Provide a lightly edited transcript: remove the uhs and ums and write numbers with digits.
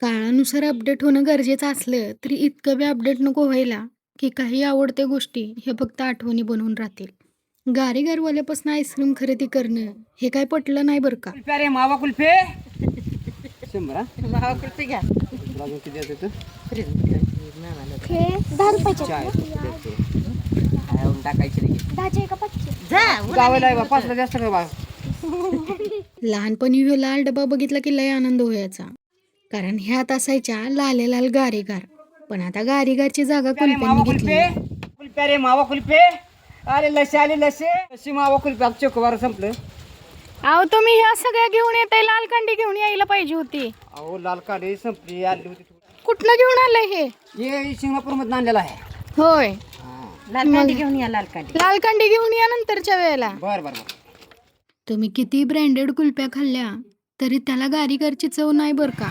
काळानुसार अपडेट होणं गरजेचं असलं तरी इतकं बी अपडेट नको व्हायला की काही आवडत्या गोष्टी हे फक्त आठवणी बनवून राहतील. गारीगारवाल्यापासून आईस्क्रीम खरेदी करणं हे काय पटलं नाही बरं का. कुल्फी रे मावा कुल्फी 100 मावा कुल्फी घ्या. अजून किती देते तू हे 10 रुपयाचे चाय आहेत. देते खाऊन टाकायची रे 10चे आहे का 5चे? जा गावाला आहे बा 5ला जास्त का बा लहानपणी ह्यो लाल डबा बघितला की लय आनंद व्हायचा, कारण ह्यात असायच्या लाले लाल गारेगार. पण आता गारेगारची जागा कुलप्यांनी घेतली. कुल्फी रे मावा कुल्फी अरे लसे आले लसे मावा कुल्फी आमच्या चोकोबार संपलं. अहो तुम्ही ह्या सगळ्या घेऊन येताय, लाल कांडी घेऊन यायला पाहिजे होती. अहो लाल काढी संपली आली होती कुठनं घेऊन आलंय हे? हे सिंगापूर मधून आणलेला आहे. होय, लाल कांडी घेऊन या लाल कांडी. लाल कांडी घेऊन या नंतरच्या वेळेला. बर बर बर तुम्ही किती ब्रँडेड कुल्प्या खाल्ल्या तरी त्याला गारीगारची चव नाही बरं का.